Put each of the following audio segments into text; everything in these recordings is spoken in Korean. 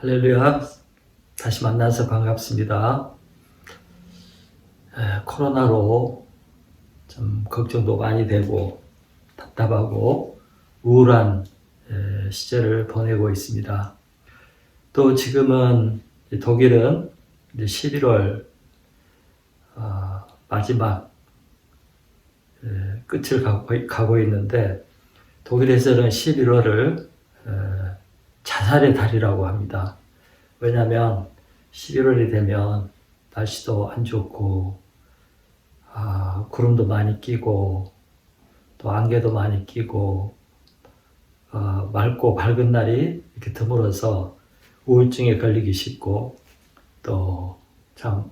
할렐루야. 다시 만나서 반갑습니다. 코로나로 좀 걱정도 많이 되고 답답하고 우울한 시절을 보내고 있습니다. 또 지금은 독일은 이제 11월 마지막 끝을 가고 있는데, 독일에서는 11월을 자살의 달이라고 합니다. 왜냐하면 11월이 되면 날씨도 안 좋고 구름도 많이 끼고 또 안개도 많이 끼고 맑고 밝은 날이 이렇게 드물어서 우울증에 걸리기 쉽고 또 참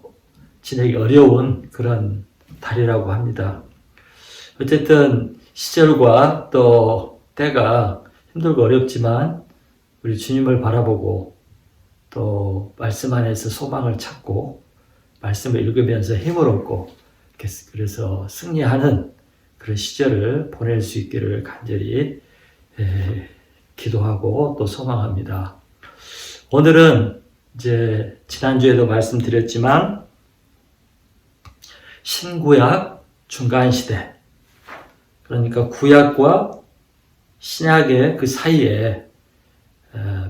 지내기 어려운 그런 달이라고 합니다. 어쨌든 시절과 또 때가 힘들고 어렵지만 우리 주님을 바라보고 또 말씀 안에서 소망을 찾고 말씀을 읽으면서 힘을 얻고 그래서 승리하는 그런 시절을 보낼 수 있기를 간절히 기도하고 또 소망합니다. 오늘은 이제 지난주에도 말씀드렸지만 신구약 중간시대, 그러니까 구약과 신약의 그 사이에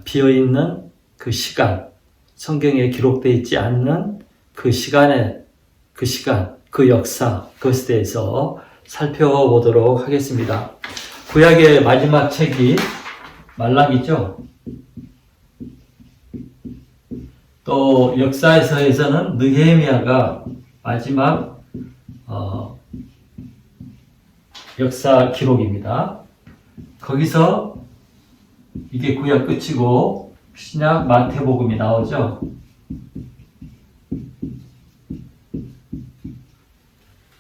비어있는 그 시간, 성경에 기록되어 있지 않는 그 시간, 그 역사, 그것에 대해서 살펴보도록 하겠습니다. 구약의 마지막 책이 말라기죠. 또 역사에서는 느헤미야가 마지막 역사 기록입니다. 거기서 이게 구약 끝이고 신약 마태복음이 나오죠.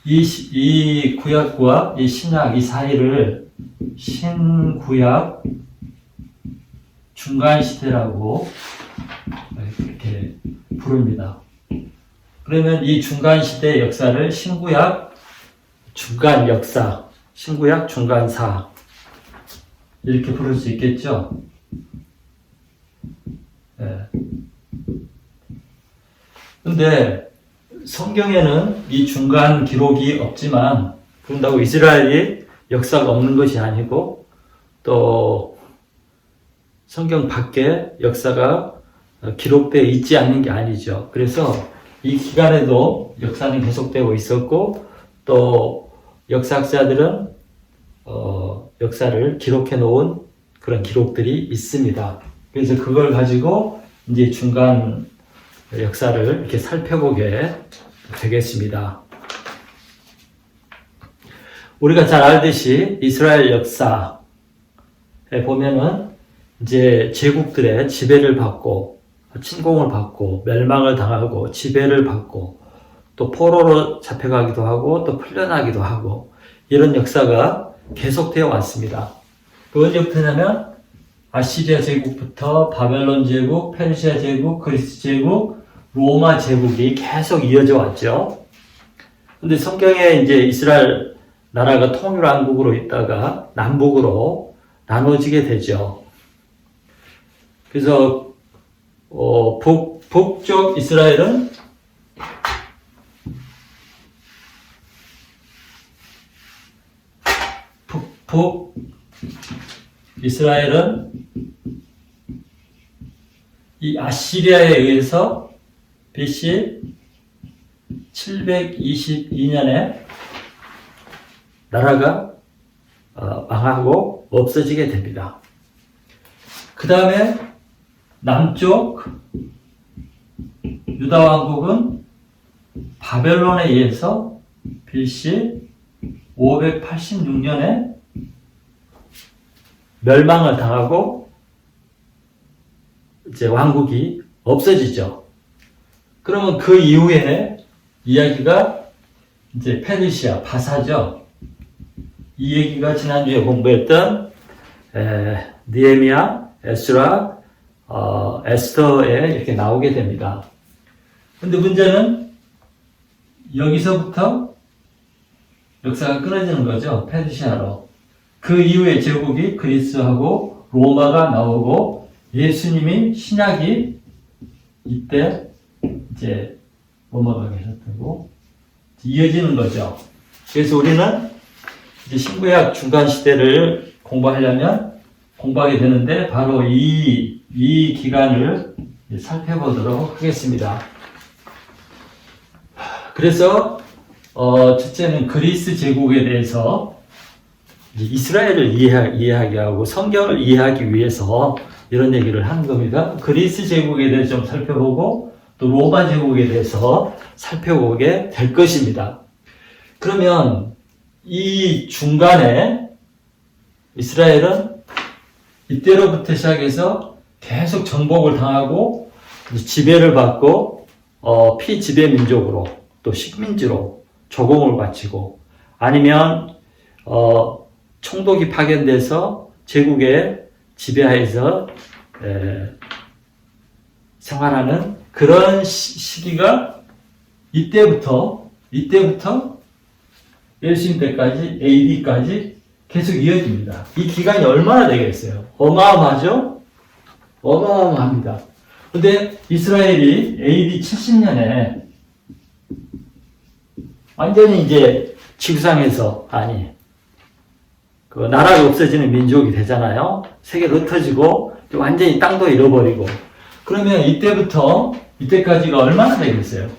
이 구약과 이 신약 이 사이를 신구약 중간시대라고 이렇게 부릅니다. 그러면 이 중간시대의 역사를 신구약 중간 역사, 신구약 중간사 이렇게 부를 수 있겠죠. 근데 성경에는 이 중간 기록이 없지만, 그런다고 이스라엘이 역사가 없는 것이 아니고 또 성경 밖에 역사가 기록되어 있지 않는 게 아니죠. 그래서 이 기간에도 역사는 계속되고 있었고 또 역사학자들은 역사를 기록해 놓은 그런 기록들이 있습니다. 그래서 그걸 가지고 이제 중간 역사를 이렇게 살펴보게 되겠습니다. 우리가 잘 알듯이 이스라엘 역사에 보면은 이제 제국들의 지배를 받고 침공을 받고 멸망을 당하고 지배를 받고 또 포로로 잡혀가기도 하고 또 풀려나기도 하고 이런 역사가 계속되어 왔습니다. 그 언제부터냐면 아시리아 제국부터 바벨론 제국, 페르시아 제국, 그리스 제국, 로마 제국이 계속 이어져 왔죠. 근데 성경에 이제 이스라엘 나라가 통일왕국으로 있다가 남북으로 나눠지게 되죠. 그래서 북쪽 이스라엘은 이 아시리아에 의해서 BC 722년에 나라가 망하고 없어지게 됩니다. 그 다음에 남쪽 유다 왕국은 바벨론에 의해서 BC 586년에 멸망을 당하고 이제 왕국이 없어지죠. 그러면 그 이후에 이야기가 이제 페르시아, 바사죠. 이 얘기가 지난주에 공부했던 느헤미야, 에스라, 에스더에 이렇게 나오게 됩니다. 근데 문제는 여기서부터 역사가 끊어지는 거죠. 페르시아로. 그 이후에 제국이 그리스하고 로마가 나오고 예수님이 신약이 이때 이제 넘어가게 하셨다고 이어지는 거죠. 그래서 우리는 이제 신구약 중간 시대를 공부하게 되는데 바로 이 기간을 살펴보도록 하겠습니다. 그래서 첫째는 그리스 제국에 대해서 이스라엘을 이해하게 하고 성경을 이해하기 위해서 이런 얘기를 하는 겁니다. 그리스 제국에 대해서 좀 살펴보고 또 로마 제국에 대해서 살펴보게 될 것입니다. 그러면 이 중간에 이스라엘은 이때로부터 시작해서 계속 정복을 당하고 지배를 받고 피지배 민족으로 또 식민지로 조공을 바치고 아니면 총독이 파견돼서 제국의 지배하에서 생활하는 그런 시기가 이때부터 예수님 때까지 AD까지 계속 이어집니다. 이 기간이 얼마나 되겠어요? 어마어마하죠? 어마어마합니다. 근데 이스라엘이 AD 70년에 완전히 이제 지구상에서 그 나라가 없어지는 민족이 되잖아요. 세계가 흩어지고 완전히 땅도 잃어버리고 그러면 이때부터 이때까지가 얼마나 되겠어요?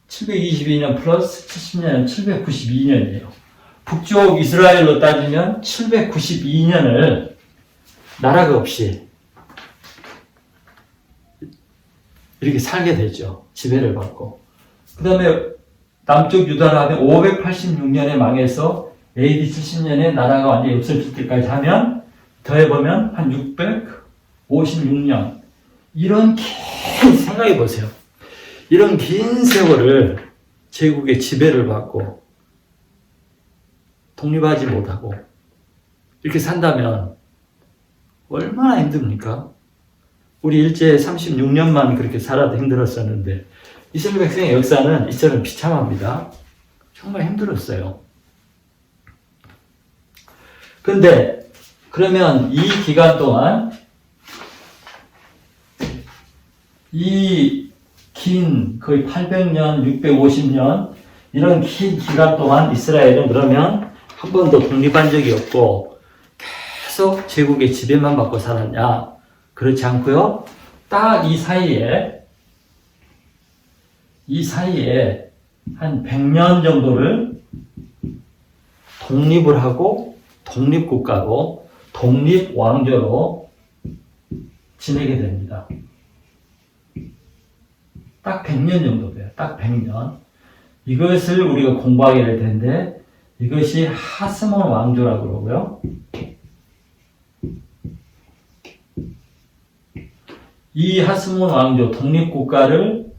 722년 플러스 70년 792년이에요. 북쪽 이스라엘로 따지면 792년을 나라가 없이 이렇게 살게 되죠. 지배를 받고. 그 다음에 남쪽 유다를 하면 586년에 망해서 AD 70년에 나라가 완전히 없어질 때까지 하면 더해보면 한 656년. 이런 긴 생각해 보세요. 이런 긴 세월을 제국의 지배를 받고 독립하지 못하고 이렇게 산다면 얼마나 힘듭니까? 우리 일제 36년만 그렇게 살아도 힘들었었는데 이스라엘 백성의 역사는 이처럼 비참합니다. 정말 힘들었어요. 근데 그러면 이 기간 동안 이 긴 거의 800년, 650년 이런 긴 기간 동안 이스라엘은 그러면 한 번도 독립한 적이 없고 계속 제국의 지배만 받고 살았냐? 그렇지 않고요. 딱 이 사이에 한 100년 정도를 독립을 하고 독립국가로 독립왕조로 지내게 됩니다. 딱 100년 정도 돼요. 딱 100년. 이것을 우리가 공부하게 될 텐데 이것이 하스몬 왕조라고 그러고요. 이 하스몬 왕조 독립국가를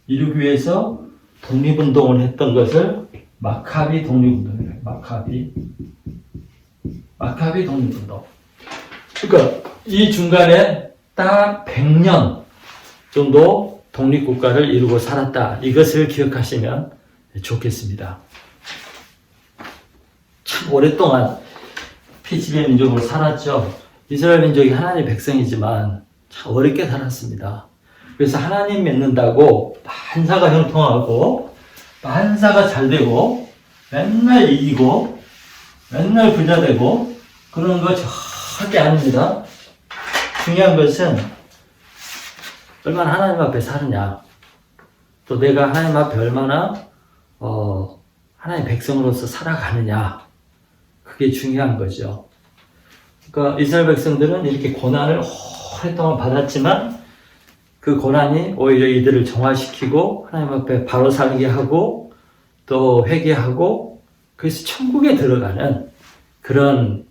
이루기 위해서 독립운동을 했던 것을 마카비 독립운동이래요. 마카비 독립운동. 그러니까 이 중간에 딱 100년 정도 독립국가를 이루고 살았다. 이것을 기억하시면 좋겠습니다. 참 오랫동안 피지배 민족으로 살았죠. 이스라엘 민족이 하나님의 백성이지만 참 어렵게 살았습니다. 그래서 하나님 믿는다고 만사가 형통하고 만사가 잘 되고 맨날 이기고 맨날 부자 되고 그런 거 절대 아닙니다. 중요한 것은 얼마나 하나님 앞에 사느냐 또 내가 하나님 앞에 얼마나 하나님의 백성으로서 살아가느냐 그게 중요한 거죠. 그러니까 이스라엘 백성들은 이렇게 고난을 오랫동안 받았지만 그 고난이 오히려 이들을 정화시키고 하나님 앞에 바로 살게 하고 또 회개하고 그래서 천국에 들어가는 그런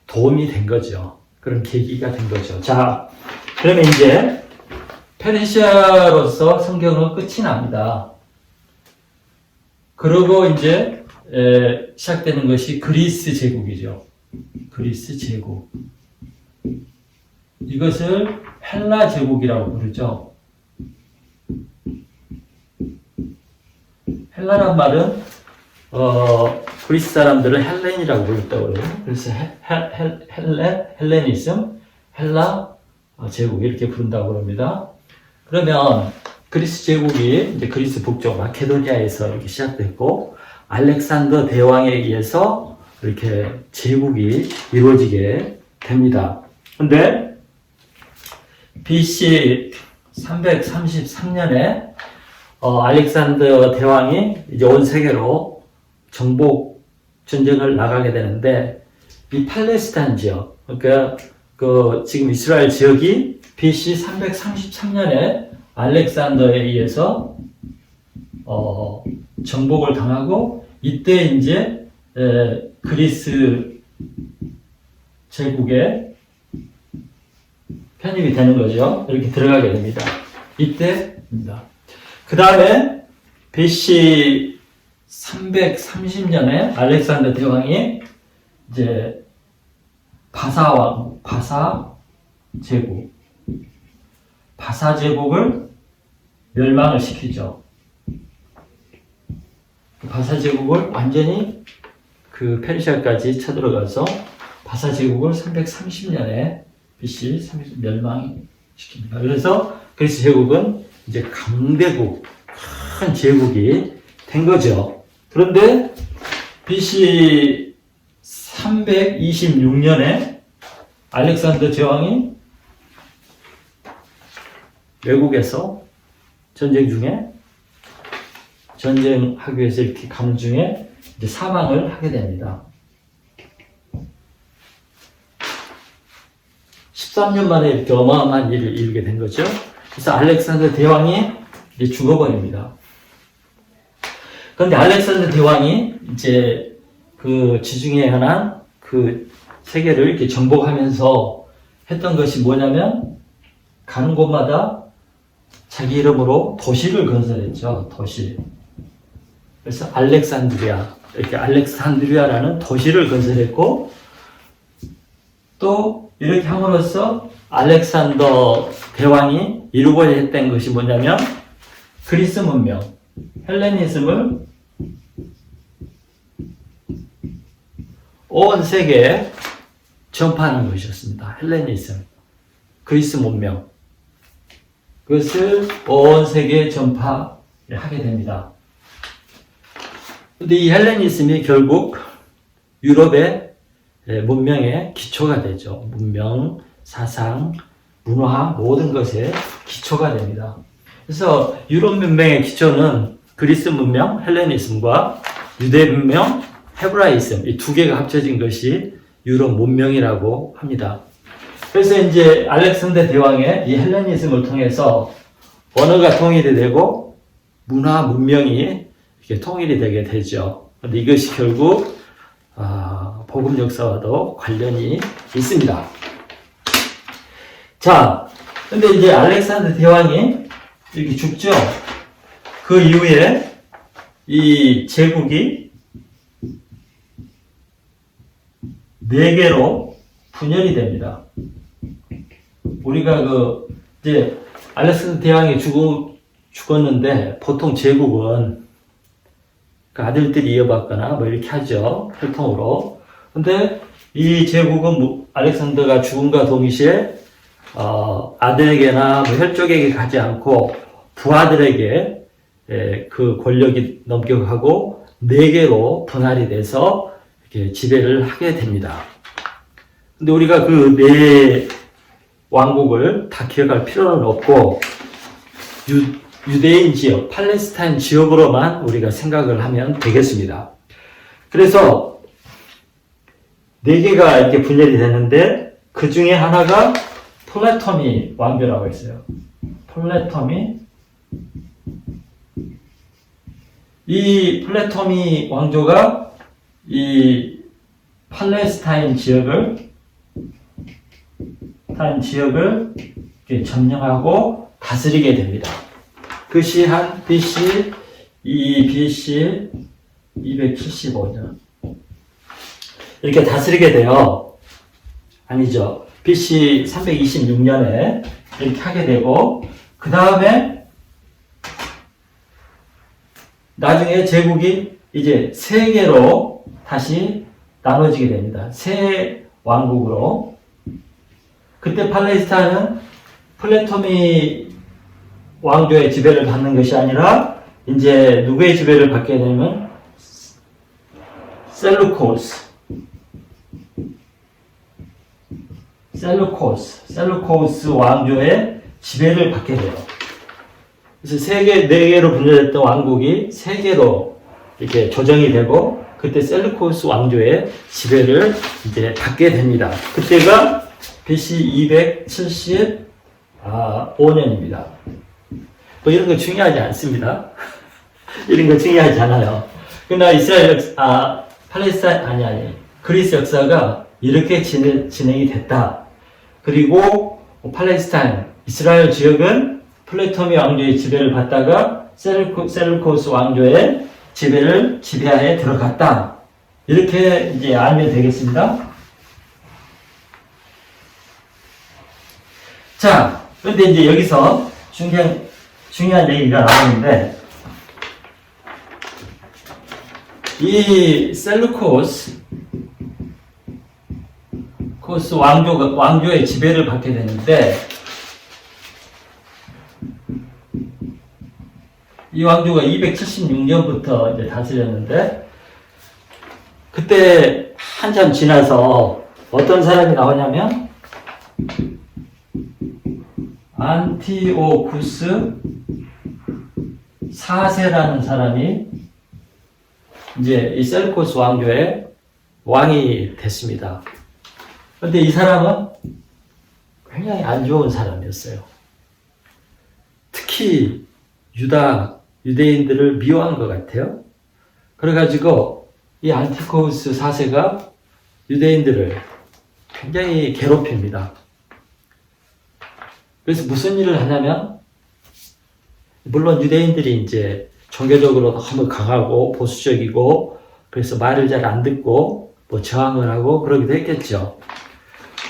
도움이 된 거죠. 그런 계기가 된 거죠. 자, 그러면 이제 페르시아로서 성경은 끝이 납니다. 그리고 이제 시작되는 것이 그리스 제국이죠. 그리스 제국. 이것을 헬라 제국이라고 부르죠. 헬라란 말은 그리스 사람들은 헬렌이라고 불렀다고 그래요. 그래서 헬레니즘, 헬라 제국 이렇게 부른다고 그럽니다. 그러면 그리스 제국이 이제 그리스 북쪽 마케도니아에서 이렇게 시작됐고 알렉산더 대왕에 의해서 이렇게 제국이 이루어지게 됩니다. 근데 BC 333년에 알렉산더 대왕이 이제 온 세계로 정복 전쟁을 나가게 되는데 이 팔레스타인 지역, 그러니까 그 지금 이스라엘 지역이 BC 333년에 알렉산더에 의해서 정복을 당하고 이때 이제 그리스 제국에 편입이 되는 거죠. 이렇게 들어가게 됩니다. 이때입니다. 그 다음에 BC 330년에 알렉산더 대왕이 이제 바사 제국을 멸망을 시키죠. 바사 제국을 완전히 그 페르시아까지 쳐들어가서 바사 제국을 330년에 BC 30 멸망시킵니다. 그래서 그리스 제국은 이제 강대국, 큰 제국이 된 거죠. 그런데 BC 326년에 알렉산더 제왕이 외국에서 전쟁하기 위해서 이렇게 가는 중에 이제 사망을 하게 됩니다. 13년 만에 이렇게 어마어마한 일을 이루게 된 거죠. 그래서 알렉산더 대왕이 이제 죽어버립니다. 그런데 알렉산더 대왕이 이제 그 지중해 현안 그 세계를 이렇게 정복하면서 했던 것이 뭐냐면 가는 곳마다 자기 이름으로 도시를 건설했죠. 도시. 그래서 이렇게 알렉산드리아라는 도시를 건설했고 또 이렇게 함으로써 알렉산더 대왕이 이루고자 했던 것이 뭐냐면 그리스 문명, 헬레니즘을 온 세계에 전파하는 것이었습니다. 헬레니즘, 그리스 문명. 그것을 온 세계에 전파하게 됩니다. 그런데 이 헬레니즘이 결국 유럽의 문명의 기초가 되죠. 문명, 사상, 문화 모든 것의 기초가 됩니다. 그래서 유럽 문명의 기초는 그리스 문명, 헬레니즘과 유대 문명, 헤브라이즘 이 두 개가 합쳐진 것이 유럽 문명이라고 합니다. 그래서 이제 알렉산더 대왕의 이 헬레니즘을 통해서 언어가 통일이 되고 문화 문명이 이렇게 통일이 되게 되죠. 그런데 이것이 결국 복음 역사와도 관련이 있습니다. 자, 근데 이제 알렉산더 대왕이 이렇게 죽죠. 그 이후에 이 제국이 4개로 분열이 됩니다. 우리가 이제 알렉산더 대왕이 죽었는데 보통 제국은 그 아들들이 이어받거나 뭐 이렇게 하죠. 혈통으로. 근데 이 제국은 알렉산더가 죽음과 동시에 아들에게나 뭐 혈족에게 가지 않고 부하들에게 그 권력이 넘겨가고 4개로 분할이 돼서 이렇게 지배를 하게 됩니다. 근데 우리가 그 4 왕국을 다 기억할 필요는 없고 유대인 지역, 팔레스타인 지역으로만 우리가 생각을 하면 되겠습니다. 그래서 4개가 이렇게 분열이 되는데 그 중에 하나가 플레토미 왕조라고 있어요. 이 플레토미 왕조가 이 팔레스타인 지역을 점령하고 다스리게 됩니다. 그것이 한 BC 275년 이렇게 다스리게 돼요. 아니죠. BC 326년에 이렇게 하게 되고 그 다음에 나중에 제국이 이제 3개로 왕국으로 다시 나눠지게 됩니다. 새 왕국으로. 그때 팔레스타인은 플레토미 왕조의 지배를 받는 것이 아니라 이제 누구의 지배를 받게 되면 셀루코스 왕조의 지배를 받게 돼요. 그래서 네 개로 분열됐던 왕국이 세 개로 이렇게 조정이 되고 그때 셀루코스 왕조의 지배를 이제 받게 됩니다. 그때가 BC 275년입니다. 뭐 이런 거 중요하지 않습니다. 이런 거 중요하지 않아요. 그러나 그리스 역사가 이렇게 진행이 됐다. 그리고 팔레스타인, 이스라엘 지역은 플레토미 왕조의 지배를 받다가 셀루코스 왕조의 지배하에 들어갔다. 이렇게 이제 알면 되겠습니다. 자, 그런데 이제 여기서 중요한 얘기가 나오는데, 이 셀루코스 왕조의 지배를 받게 되는데, 이 왕조가 276년부터 이제 다스렸는데, 그때 한참 지나서 어떤 사람이 나오냐면, 안티오쿠스 4세라는 사람이 이제 이 셀루코스 왕조의 왕이 됐습니다. 그런데 이 사람은 굉장히 안 좋은 사람이었어요. 특히 유대인들을 미워한 것 같아요. 그래가지고 이 안티코스 4세가 유대인들을 굉장히 괴롭힙니다. 그래서 무슨 일을 하냐면, 물론 유대인들이 이제 종교적으로 너무 강하고 보수적이고, 그래서 말을 잘 안 듣고, 뭐 저항을 하고 그러기도 했겠죠.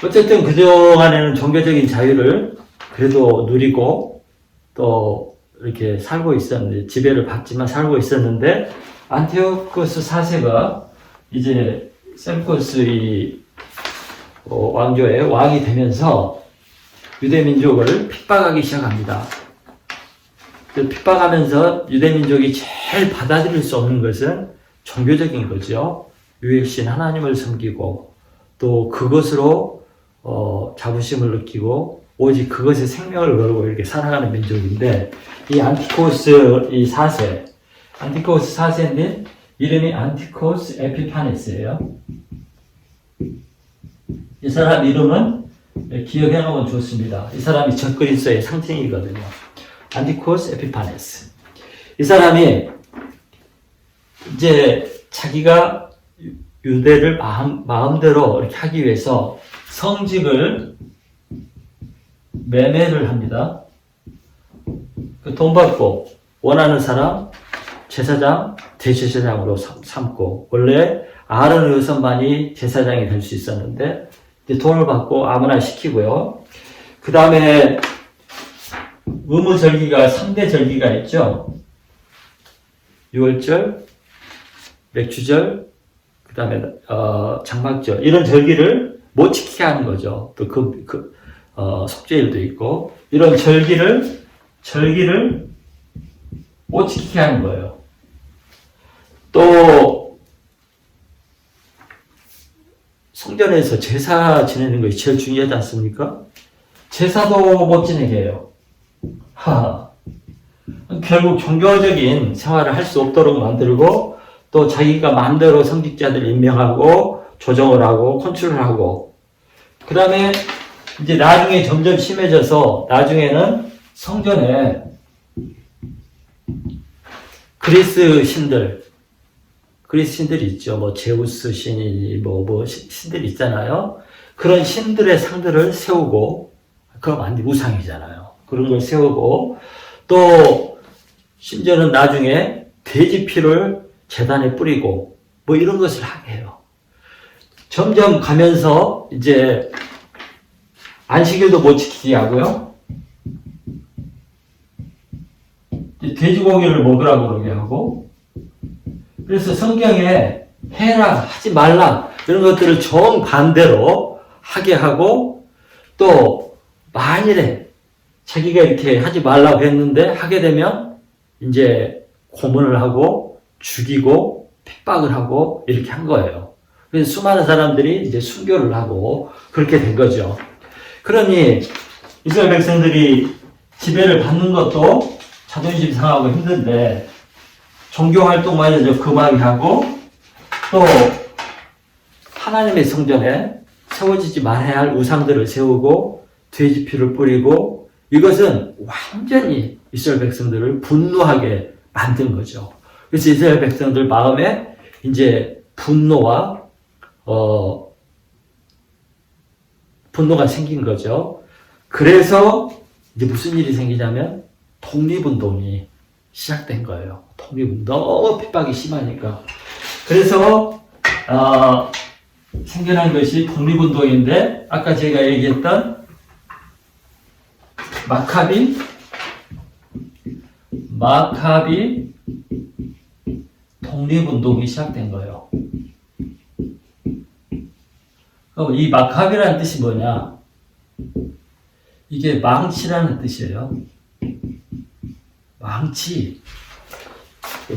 어쨌든 그동안에는 종교적인 자유를 그래도 누리고, 또 이렇게 살고 있었는데, 지배를 받지만 살고 있었는데, 안티오쿠스 4세가 이제 셀루코스 왕조의 왕이 되면서 유대민족을 핍박하기 시작합니다. 핍박하면서 유대민족이 제일 받아들일 수 없는 것은 종교적인 거죠. 유일신 하나님을 섬기고 또 그것으로 자부심을 느끼고 오직 그것에 생명을 걸고 이렇게 살아가는 민족인데, 이 안티코스 4세인데 이름이 안티코스 에피파네스예요. 이 사람 이름은 기억해 놓으면 좋습니다. 이 사람이 적그리스도의 상징이거든요. 안티코스 에피파네스. 이 사람이 이제 자기가 유대를 마음대로 이렇게 하기 위해서 성직을 매매를 합니다. 돈 받고 원하는 사람 제사장, 대제사장으로 삼고, 원래 아론 여선만이 제사장이 될 수 있었는데 돈을 받고 아무나 시키고요. 그 다음에 의무절기가 3대 절기가 있죠. 유월절, 맥주절, 그 다음에 장막절, 이런 절기를 못 지키게 하는 거죠. 또 속죄일도 있고 이런 절기를 못 지키게 하는 거예요. 또 성전에서 제사 지내는 것이 제일 중요하지 않습니까? 제사도 못 지내게 해요. 결국 종교적인 생활을 할 수 없도록 만들고, 또 자기가 마음대로 성직자들 임명하고 조정을 하고 컨트롤하고, 그 다음에 이제 나중에 점점 심해져서 나중에는 성전에 그리스 신들이 있죠. 뭐 제우스 신이 신들이 있잖아요. 그런 신들의 상들을 세우고, 그럼 안 돼, 우상이잖아요. 그런 걸 세우고, 또 심지어는 나중에 돼지 피를 제단에 뿌리고 뭐 이런 것을 하게 해요. 점점 가면서 이제 안식일도 못 지키게 하고요. 돼지고기를 먹으라고 그러게 하고. 그래서 성경에 해라, 하지 말라, 이런 것들을 정반대로 하게 하고, 또, 만일에 자기가 이렇게 하지 말라고 했는데 하게 되면, 이제 고문을 하고, 죽이고, 핍박을 하고, 이렇게 한 거예요. 그래서 수많은 사람들이 이제 순교를 하고, 그렇게 된 거죠. 그러니, 이스라엘 백성들이 지배를 받는 것도 자존심 상하고 힘든데, 종교 활동마저 금하게 하고, 또 하나님의 성전에 세워지지 말아야 할 우상들을 세우고 돼지 피를 뿌리고, 이것은 완전히 이스라엘 백성들을 분노하게 만든 거죠. 그래서 이스라엘 백성들 마음에 이제 분노가 생긴 거죠. 그래서 이제 무슨 일이 생기냐면 독립운동이 시작된 거예요. 독립운동, 너무 핍박이 심하니까. 그래서 생겨난 것이 독립운동인데, 아까 제가 얘기했던 마카비 독립운동이 시작된 거예요. 그럼 이 마카비라는 뜻이 뭐냐? 이게 망치라는 뜻이에요. 망치.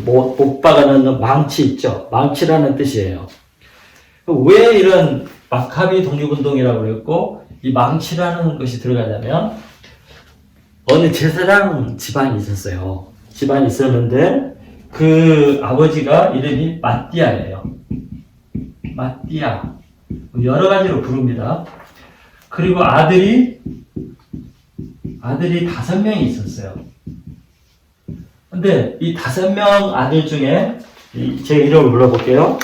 못 박아넣는 망치 있죠? 망치라는 뜻이에요. 왜 이런 마카비 독립운동이라고 그랬고, 이 망치라는 것이 들어가냐면, 어느 제사장 집안이 있었어요. 집안이 있었는데, 그 아버지가 이름이 마띠아예요. 마띠아. 여러 가지로 부릅니다. 그리고 아들이 5명이 있었어요. 근데 이 5명 아들 중에 제 이름을 불러볼게요.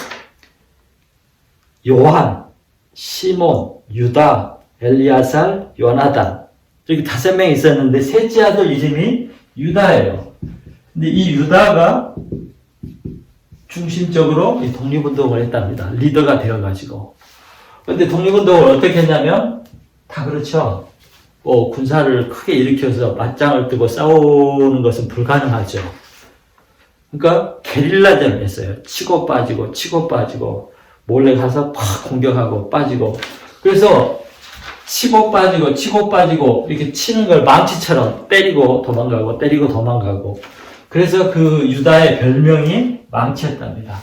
요한, 시몬, 유다, 엘리아살, 요나단. 저기 5명이 있었는데 셋째 아들 이름이 유다예요. 근데 이 유다가 중심적으로 이 독립운동을 했답니다. 리더가 되어가지고. 근데 독립운동을 어떻게 했냐면, 다 그렇죠. 군사를 크게 일으켜서 맞짱을 뜨고 싸우는 것은 불가능하죠. 그러니까 게릴라전을 했어요. 치고 빠지고 몰래 가서 팍 공격하고 빠지고. 그래서 치고 빠지고 이렇게 치는 걸 망치처럼 때리고 도망가고. 그래서 그 유다의 별명이 망치였답니다.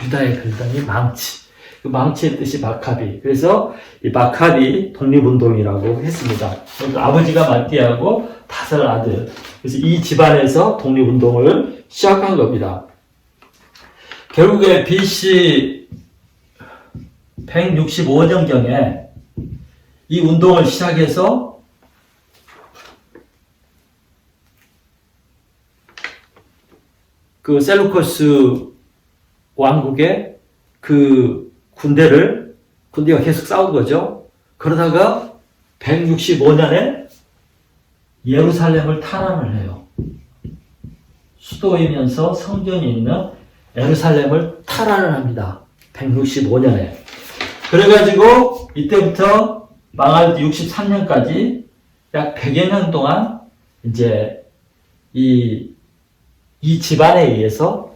유다의 별명이 망치. 그 망치의 뜻이 마카비. 그래서 이 마카비 독립운동이라고 했습니다. 아버지가 마띠아하고 5 아들. 그래서 이 집안에서 독립운동을 시작한 겁니다. 결국에 BC 165년경에 이 운동을 시작해서 그 셀루코스 왕국의 그 군대가 계속 싸운 거죠. 그러다가 165년에 예루살렘을 탈환을 해요. 수도이면서 성전이 있는 예루살렘을 탈환을 합니다. 165년에. 그래가지고 이때부터 망할 63년까지 약 100여 년 동안 이제 이 집안에 의해서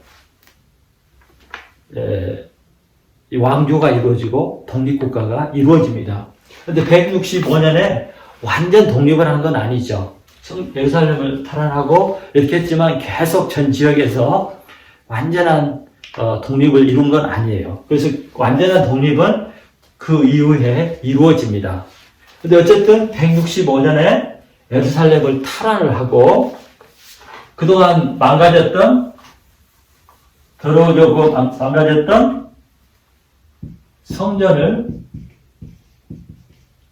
이 왕조가 이루어지고 독립국가가 이루어집니다. 그런데 165년에 완전 독립을 한 건 아니죠. 예루살렘을 탈환하고 이렇게 했지만 계속 전 지역에서 완전한 독립을 이룬 건 아니에요. 그래서 완전한 독립은 그 이후에 이루어집니다. 근데 어쨌든 165년에 예루살렘을 탈환을 하고 그동안 더러워졌고 망가졌던 성전을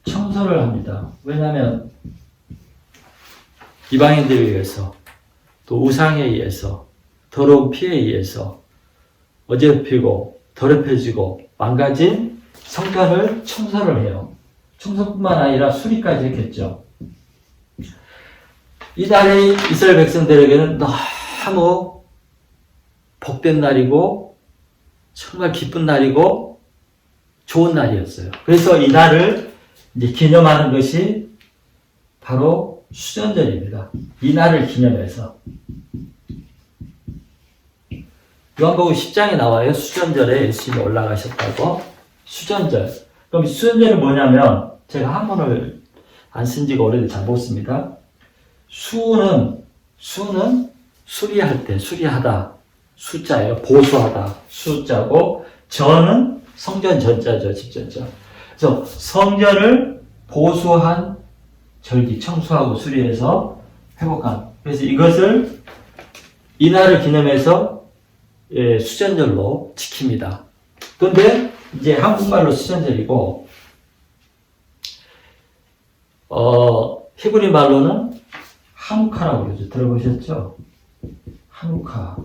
청소를 합니다. 왜냐하면 이방인들에 의해서 또 우상에 의해서 더러운 피에 의해서 어지럽히고 더럽혀지고 망가진 성전을 청소를 해요. 청소뿐만 아니라 수리까지 했겠죠. 이 날이 이스라엘 백성들에게는 너무 복된 날이고 정말 기쁜 날이고 좋은 날이었어요. 그래서 이 날을 이제 기념하는 것이 바로 수전절입니다. 이 날을 기념해서. 요한복음 10장에 나와요. 수전절에 예수님이 올라가셨다고. 수전절. 그럼 수전절이 뭐냐면, 제가 한문을 안 쓴 지가 오래돼서 잘 못 씁니다. 수는 수리할 때, 수리하다. 숫자예요. 보수하다. 숫자고, 전은 성전 전자죠. 집전자. 그래서 성전을 보수한 절기, 청소하고 수리해서 회복한. 그래서 이것을 이날을 기념해서 수전절로 지킵니다. 그런데 이제 한국말로 수전절이고, 히브리 말로는 하누카라고 그러죠. 들어보셨죠? 하누카.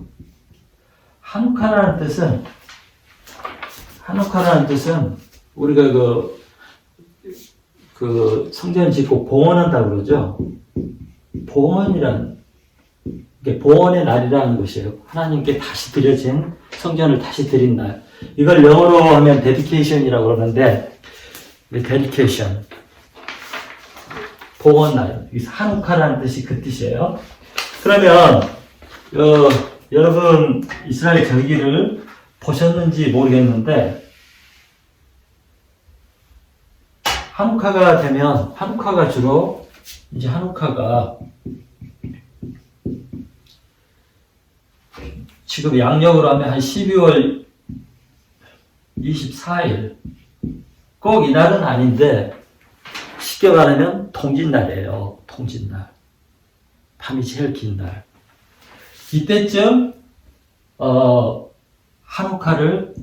하누카라는 뜻은 우리가 그 성전 짓고 봉헌한다고 그러죠. 이게 봉헌의 날이라는 것이에요. 하나님께 다시 드려진 성전을 다시 드린 날. 이걸 영어로 하면 데디케이션이라고 그러는데, 데디케이션. 봉헌 날. 하누카라는 뜻이 그 뜻이에요. 그러면, 여러분, 이스라엘 절기를 보셨는지 모르겠는데, 하누카가 되면, 하누카가 주로, 이제 하누카가, 지금 양력으로 하면 한 12월 24일. 꼭 이날은 아닌데, 쉽게 말하면 통진날이에요. 통진날. 밤이 제일 긴 날. 이때쯤, 하누카를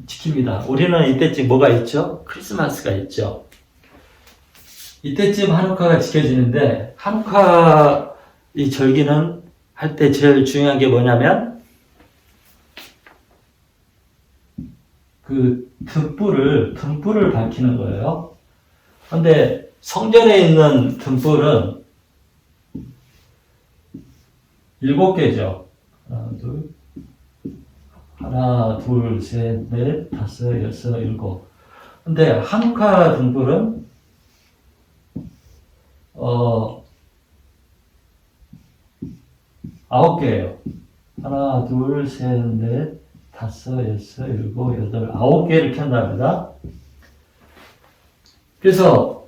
지킵니다. 우리는 이때쯤 뭐가 있죠? 크리스마스가 있죠. 이때쯤 하누카가 지켜지는데, 하누카 이 절기는 할 때 제일 중요한 게 뭐냐면, 그 등불을 밝히는 거예요. 근데 성전에 있는 등불은 7개죠. 하나, 둘, 셋, 넷, 다섯, 여섯, 일곱. 근데 하누카 등불은 9개예요. 하나, 둘, 셋, 넷, 다섯, 여섯, 일곱, 여덟, 9개를 켠답니다. 그래서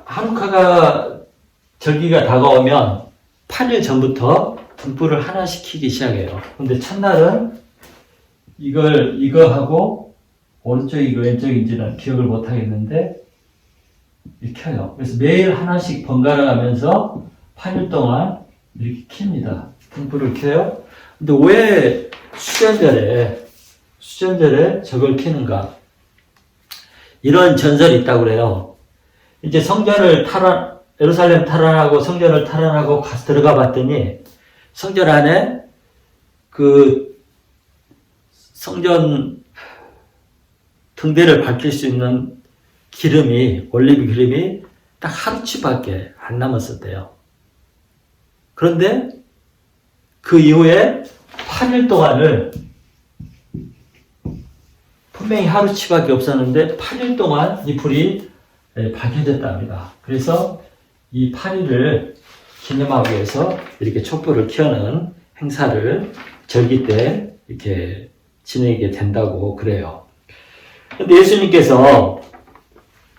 하누카가 절기가 다가오면 8일 전부터 등불을 하나씩 켜기 시작해요. 근데 첫날은 이거 하고 오른쪽이고 왼쪽인지는 기억을 못 하겠는데 이렇게 켜요. 그래서 매일 하나씩 번갈아 가면서 8일 동안 이렇게 켭니다. 등불을 켜요. 근데 왜 수전절에 저걸 켜는가? 이런 전설이 있다고 그래요. 이제 예루살렘 탈환하고 성전을 탈환하고 가서 들어가 봤더니 성전 안에 그 성전 등대를 밝힐 수 있는 올리브 기름이 딱 하루치밖에 안 남았었대요. 그런데 그 이후에 8일 동안을 분명히 하루치밖에 없었는데 8일 동안 이 불이 밝혀졌답니다. 그래서 이 8일을 기념하기 위해서 이렇게 촛불을 켜는 행사를 절기 때 이렇게 지내게 된다고 그래요. 근데 예수님께서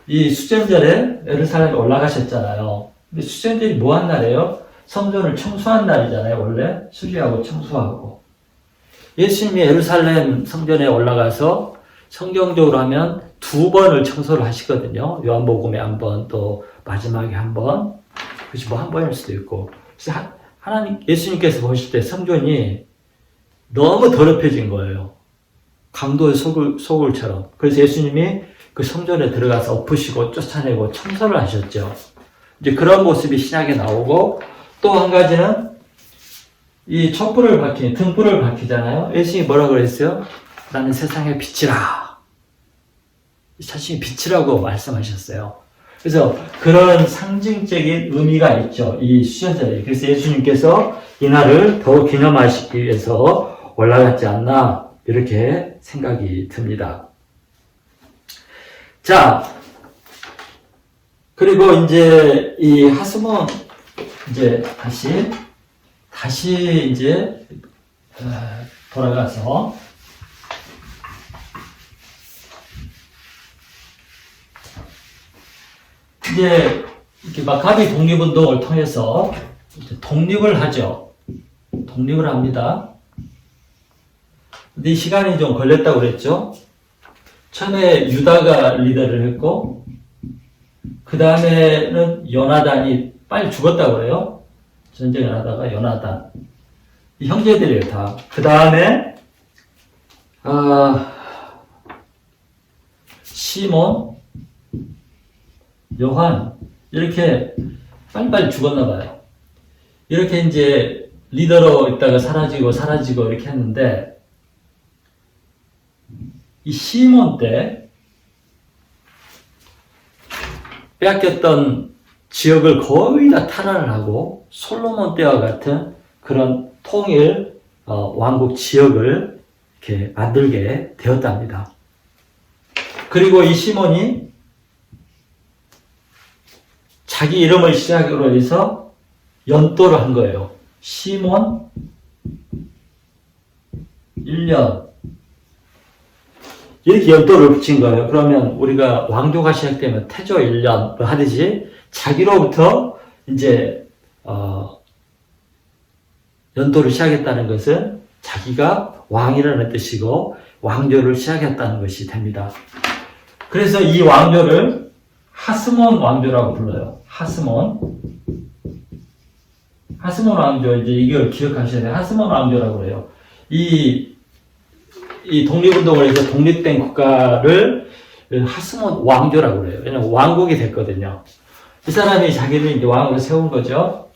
이 수전절에 예루살렘에 올라가셨잖아요. 근데 수전절이 뭐 한 날이에요? 성전을 청소한 날이잖아요. 원래 수리하고 청소하고. 예수님이 예루살렘 성전에 올라가서 성경적으로 하면 2번을 청소를 하시거든요. 요한복음에 한 번, 또 마지막에 한 번. 그것이 뭐 한 번일 수도 있고. 그래서 예수님께서 보실 때 성전이 너무 더럽혀진 거예요. 강도의 소굴처럼. 그래서 예수님이 그 성전에 들어가서 엎으시고 쫓아내고 청소를 하셨죠. 이제 그런 모습이 신약에 나오고, 또 한 가지는 이 등불을 밝히잖아요. 예수님이 뭐라고 그랬어요? 나는 세상의 빛이라. 자신이 빛이라고 말씀하셨어요. 그래서 그런 상징적인 의미가 있죠. 이 수전절에. 그래서 예수님께서 이날을 더욱 기념하시기 위해서 올라갔지 않나, 이렇게 생각이 듭니다. 자, 그리고 이제 이 하스몬, 이제 다시 이제 돌아가서 이제 이렇게 마카비 독립운동을 통해서 이제 독립을 하죠. 독립을 합니다. 근데 이 시간이 좀 걸렸다고 그랬죠. 처음에 유다가 리더를 했고, 그 다음에는 요나단이 빨리 죽었다고 그래요. 전쟁을 하다가 요나단. 이 형제들이에요, 다. 그 다음에, 시몬, 요한, 이렇게 빨리빨리 죽었나 봐요. 이렇게 이제 리더로 있다가 사라지고 이렇게 했는데, 이 시몬 때 빼앗겼던 지역을 거의 다 탈환을 하고 솔로몬 때와 같은 그런 통일 왕국 지역을 이렇게 만들게 되었답니다. 그리고 이 시몬이 자기 이름을 시작으로 해서 연도를 한 거예요. 시몬 1년 이렇게 연도를 붙인 거예요. 그러면 우리가 왕조가 시작되면 태조 1년 하듯이 자기로부터 이제 연도를 시작했다는 것은 자기가 왕이라는 뜻이고 왕조를 시작했다는 것이 됩니다. 그래서 이 왕조를 하스몬 왕조라고 불러요. 하스몬 왕조, 이제 이걸 기억하셔야 돼요. 하스몬 왕조라고 해요. 이 독립운동을 해서 독립된 국가를 하스몬 왕조라고 그래요. 왜냐면 왕국이 됐거든요. 이 사람이 자기를 이제 왕으로 세운 거죠.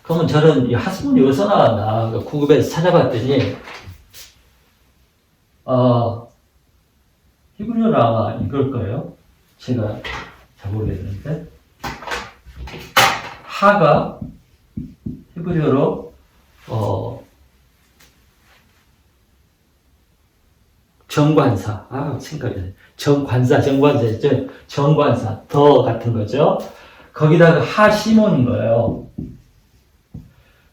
그러면 저는 이 하스몬이 어디서 나왔나? 구글에서 찾아봤더니, 히브리어로 아마 이걸 거예요. 제가 잘 모르겠는데. 하가 히브리어로, 정관사. 생각이 나요. 정관사. 정관사. 더 같은 거죠. 거기다가 하시몬인 거예요.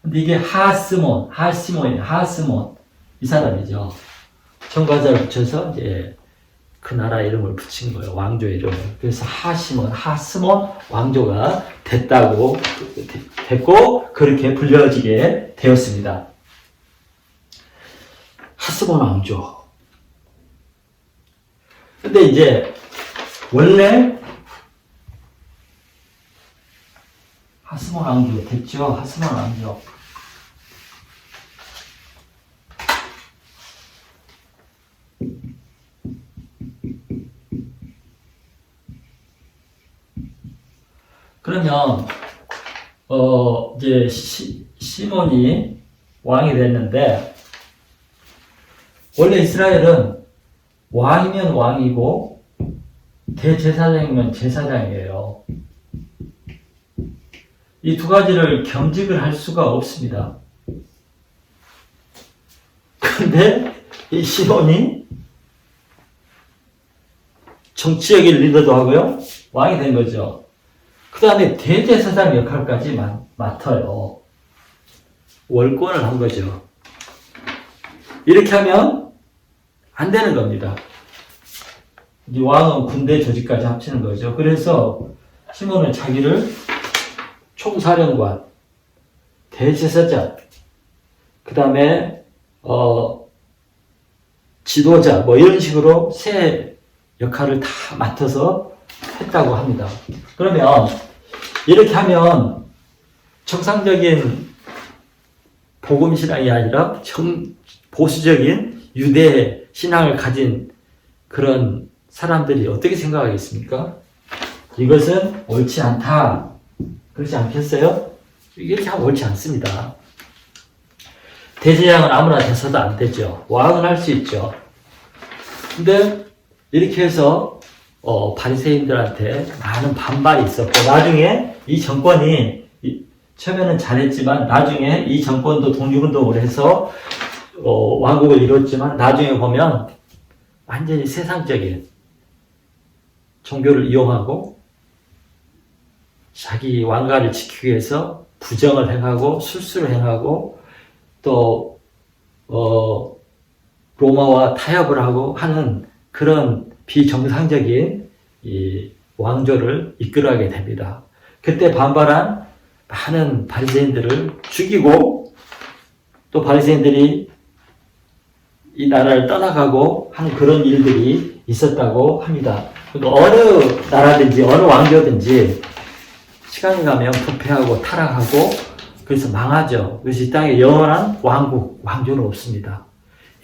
근데 이게 하스몬이에요. 하스몬. 이 사람이죠. 정관사를 붙여서 이제 그 나라 이름을 붙인 거예요. 왕조 이름을. 그래서 하스몬 왕조가 됐고, 그렇게 불려지게 되었습니다. 하스몬 왕조. 근데 이제 원래 하스몬 왕조 됐죠. 하스몬 왕조. 그러면 이제 시몬이 왕이 됐는데 원래 이스라엘은 왕이면 왕이고 대제사장이면 제사장이에요. 이 두 가지를 겸직을 할 수가 없습니다. 그런데 이 시몬이 정치적인 리더도 하고요. 왕이 된 거죠. 그 다음에 대제사장 역할까지 맡아요. 월권을 한 거죠. 이렇게 하면 안 되는 겁니다. 이 왕은 군대 조직까지 합치는 거죠. 그래서 시몬은 자기를 총사령관, 대제사장, 그 다음에 지도자 뭐 이런 식으로 세 역할을 다 맡아서 했다고 합니다. 그러면 이렇게 하면 정상적인 복음신앙이 아니라 보수적인 유대 신앙을 가진 그런 사람들이 어떻게 생각하겠습니까? 이것은 옳지 않다. 그렇지 않겠어요? 이렇게 하면 옳지 않습니다. 대제사장은 아무나 돼서도 안 되죠. 왕은 할 수 있죠. 근데 이렇게 해서 바리새인들한테 많은 반발이 있었고 나중에 이 정권이 처음에는 잘했지만 나중에 이 정권도 독립운동을 해서 왕국을 이뤘지만 나중에 보면 완전히 세상적인 종교를 이용하고 자기 왕가를 지키기 위해서 부정을 행하고 술수를 행하고 또 로마와 타협을 하고 하는 그런 비정상적인 이 왕조를 이끌어가게 됩니다. 그때 반발한 많은 바리새인들을 죽이고 또 바리새인들이 이 나라를 떠나가고 하는 그런 일들이 있었다고 합니다. 그러니까 어느 나라든지 어느 왕조든지 시간이 가면 부패하고 타락하고 그래서 망하죠. 그래서 이 땅에 영원한 왕국, 왕조는 없습니다.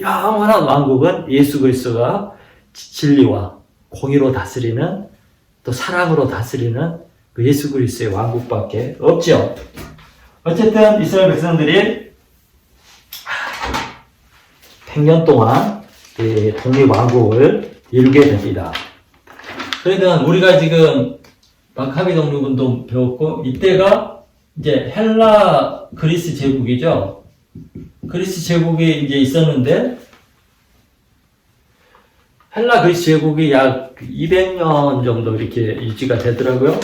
영원한 왕국은 예수 그리스도가 진리와 공의로 다스리는 또 사랑으로 다스리는 그 예수 그리스도의 왕국밖에 없죠. 어쨌든 이스라엘 백성들이 100년 동안 독립왕국을 이루게 됩니다. 그러니까 우리가 지금 마카비 독립운동 배웠고 이때가 이제 헬라 그리스 제국이죠. 그리스 제국이 이제 있었는데 헬라 그리스 제국이 약 200년 정도 이렇게 유지가 되더라고요.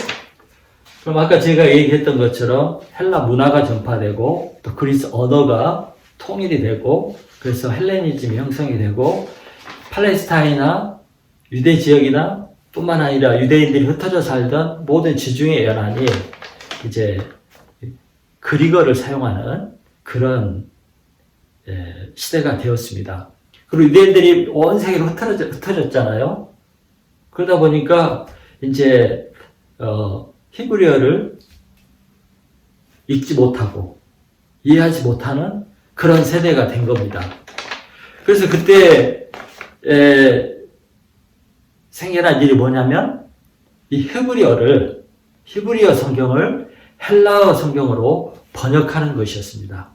그럼 아까 제가 얘기했던 것처럼 헬라 문화가 전파되고 또 그리스 언어가 통일이 되고 그래서 헬레니즘이 형성이 되고 팔레스타인이나 유대 지역이나 뿐만 아니라 유대인들이 흩어져 살던 모든 지중해 연안이 이제 그리거를 사용하는 그런 시대가 되었습니다. 그리고 유대인들이 온 세계로 흩어졌잖아요. 그러다 보니까 이제 히브리어를 읽지 못하고 이해하지 못하는 그런 세대가 된 겁니다. 그래서 그때 생겨난 일이 뭐냐면 이 히브리어 성경을 헬라어 성경으로 번역하는 것이었습니다.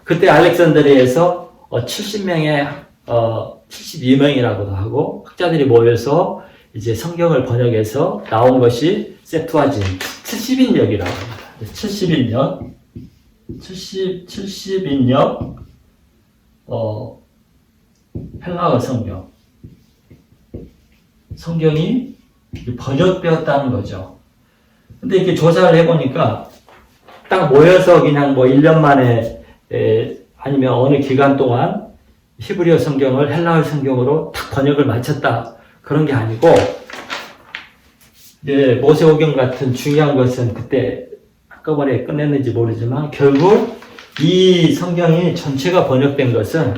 그때 알렉산드리아에서 70명의 72명이라고도 하고 학자들이 모여서 이제 성경을 번역해서 나온 것이 세프아진 70인역이라고 합니다. 70인역 헬라어 성경이 번역되었다는 거죠. 근데 이렇게 조사를 해보니까 딱 모여서 그냥 뭐 1년 만에 아니면 어느 기간 동안 히브리어 성경을 헬라어 성경으로 딱 번역을 마쳤다. 그런 게 아니고 모세오경 같은 중요한 것은 그때 한꺼번에 끝냈는지 모르지만 결국 이 성경이 전체가 번역된 것은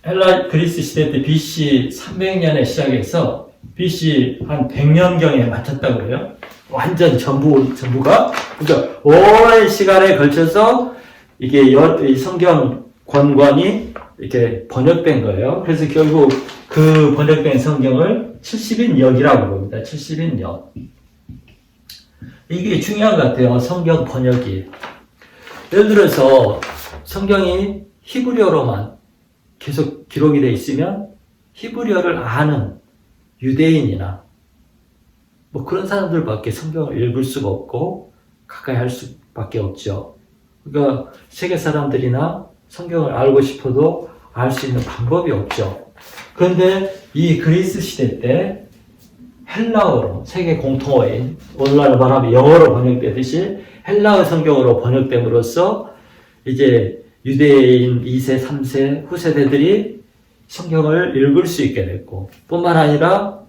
헬라 그리스 시대 때 BC 300년에 시작해서 BC 한 100년경에 마쳤다고 해요. 완전 전부가. 그러니까 오랜 시간에 걸쳐서 이게 성경 권권이 이렇게 번역된 거예요. 그래서 결국 그 번역된 성경을 70인역이라고 부릅니다. 70인역. 이게 중요한 것 같아요. 성경 번역이. 예를 들어서 성경이 히브리어로만 계속 기록이 되어 있으면 히브리어를 아는 유대인이나 뭐 그런 사람들밖에 성경을 읽을 수가 없고 가까이 할 수밖에 없죠. 그러니까 세계 사람들이나 성경을 알고 싶어도 알 수 있는 방법이 없죠. 그런데 이 그리스 시대 때 헬라어로 세계 공통어인 오늘날 말하면 영어로 번역되듯이 헬라어 성경으로 번역됨으로써 이제 유대인 2세, 3세 후세대들이 성경을 읽을 수 있게 됐고 뿐만 아니라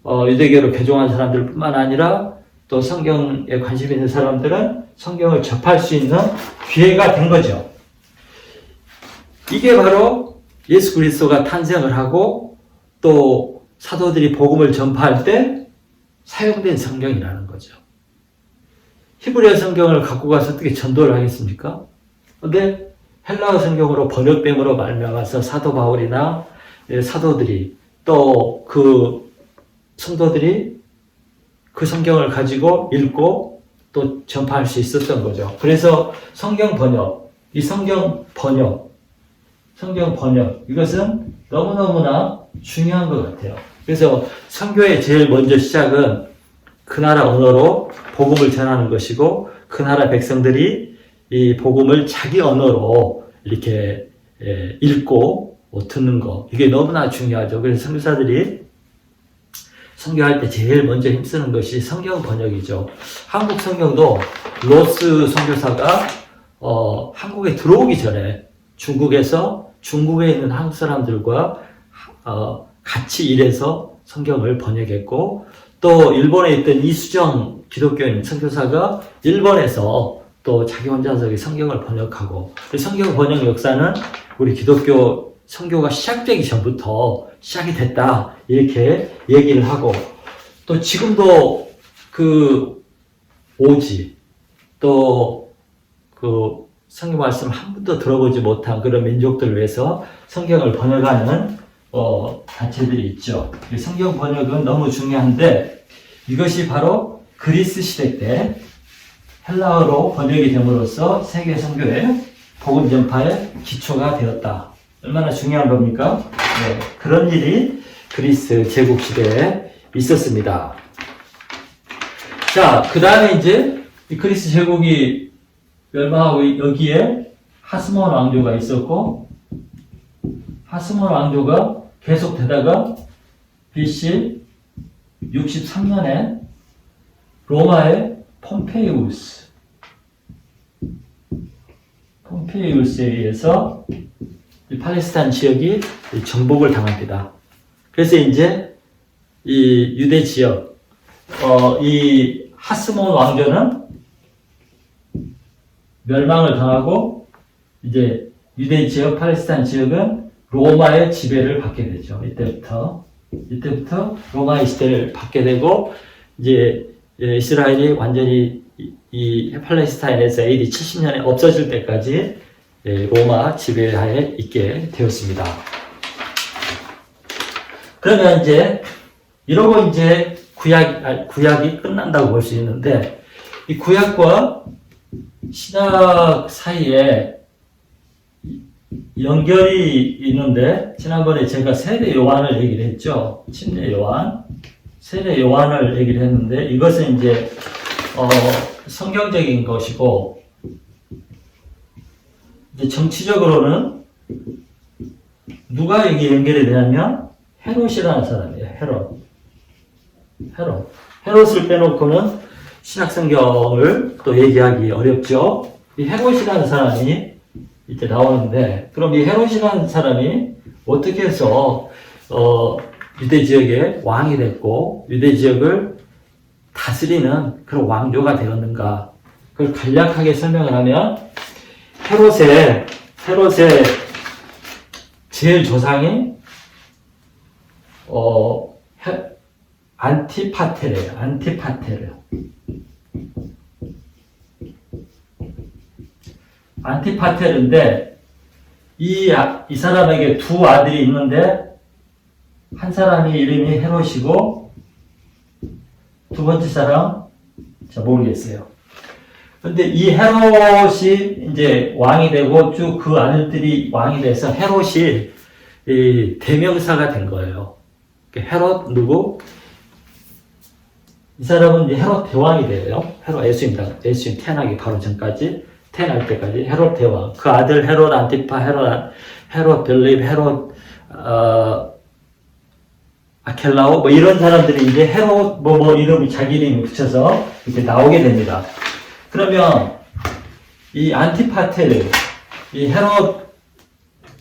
유대교로 개종한 사람들 뿐만 아니라 또 성경에 관심 있는 사람들은 성경을 접할 수 있는 기회가 된 거죠. 이게 바로 예수 그리스도가 탄생을 하고 또 사도들이 복음을 전파할 때 사용된 성경이라는 거죠. 히브리어 성경을 갖고 가서 어떻게 전도를 하겠습니까? 근데 헬라어 성경으로 번역됨으로 말미암아서 사도 바울이나 사도들이 또 그 성도들이 그 성경을 가지고 읽고 또 전파할 수 있었던 거죠. 그래서 성경 번역, 이것은 너무너무나 중요한 것 같아요. 그래서 선교의 제일 먼저 시작은 그 나라 언어로 복음을 전하는 것이고 그 나라 백성들이 이 복음을 자기 언어로 이렇게 읽고 듣는 거, 이게 너무나 중요하죠. 그래서 선교사들이 선교할 때 제일 먼저 힘쓰는 것이 성경 번역이죠. 한국 성경도 로스 선교사가 한국에 들어오기 전에 중국에 있는 한국 사람들과 같이 일해서 성경을 번역했고, 또 일본에 있던 이수정 기독교인 선교사가 일본에서 또 자기 혼자서 성경을 번역하고, 성경 번역 역사는 우리 기독교 선교가 시작되기 전부터 시작이 됐다, 이렇게 얘기를 하고, 또 지금도 그 오지, 또 그 성경 말씀 한 번도 들어보지 못한 그런 민족들을 위해서 성경을 번역하는 단체들이 있죠. 성경 번역은 너무 중요한데, 이것이 바로 그리스 시대 때 헬라어로 번역이 됨으로써 세계 선교의 복음 전파의 기초가 되었다. 얼마나 중요한 겁니까? 네, 그런 일이 그리스 제국 시대에 있었습니다. 자, 그 다음에 이제 이 그리스 제국이 멸망하고 여기에 하스몬 왕조가 있었고, 하스몬 왕조가 계속 되다가 BC 63년에 로마의 폼페이우스에 의해서 이 팔레스타인 지역이 정복을 당합니다. 그래서 이제 이 유대 지역, 이 하스몬 왕조는 멸망을 당하고, 이제 유대 지역, 팔레스타인 지역은 로마의 지배를 받게 되죠. 이때부터 로마의 지배를 받게 되고, 이제 이스라엘이 완전히 이 팔레스타인에서 AD 70년에 없어질 때까지 로마 지배하에 있게 되었습니다. 그러면 이제 이러고 이제 구약이 끝난다고 볼 수 있는데, 이 구약과 신약 사이에 연결이 있는데, 지난번에 제가 세례 요한을 얘기를 했죠. 침례 요한, 세례 요한을 얘기를 했는데, 이것은 이제 성경적인 것이고, 이제 정치적으로는 누가 여기 연결이 되냐면 헤롯이라는 사람이에요. 헤롯을 빼놓고는 신약 성경을 또 얘기하기 어렵죠. 이 헤롯이라는 사람이 이제 나오는데, 그럼 이 헤롯이라는 사람이 어떻게 해서 유대 지역의 왕이 됐고 유대 지역을 다스리는 그런 왕조가 되었는가? 그걸 간략하게 설명을 하면, 헤롯의 제일 조상이 안티파테르예요. 안티파테르인데, 이 사람에게 두 아들이 있는데, 한 사람이 이름이 헤롯이고, 두 번째 사람, 모르겠어요. 근데 이 헤롯이 이제 왕이 되고, 쭉 그 아들들이 왕이 돼서 헤롯이 이 대명사가 된 거예요. 헤롯 누구? 이 사람은 이제 헤롯 대왕이 돼요. 헤롯 예수님 태어나기 바로 전까지, 태어날 때까지 헤롯 대왕. 그 아들 헤롯 안티파, 헤롯 빌립, 헤롯 아켈라오, 이런 사람들이 이제 헤롯 이름이 자기 이름을 붙여서 이렇게 나오게 됩니다. 그러면 이 안티파테르, 이 헤롯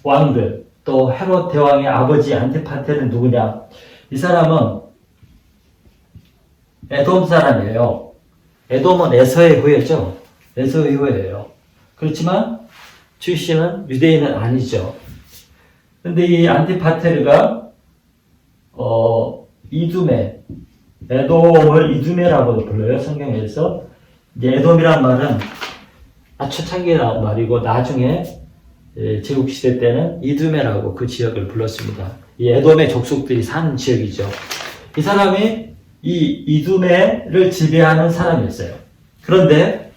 왕들, 또 헤롯 대왕의 아버지 안티파테르는 누구냐? 이 사람은 에돔 사람이에요. 에돔은 에서의 후예죠. 에서의 후예예요. 그렇지만 출신은 유대인은 아니죠. 근데 이 안티파테르가 이두메, 에돔을 이두메라고도 불러요. 성경에서. 이제 에돔이란 말은 초창기에 나온 말이고, 나중에 제국시대 때는 이두메라고 그 지역을 불렀습니다. 이 에돔의 족속들이 사는 지역이죠. 이 사람이 이 이두메를 지배하는 사람이었어요. 그런데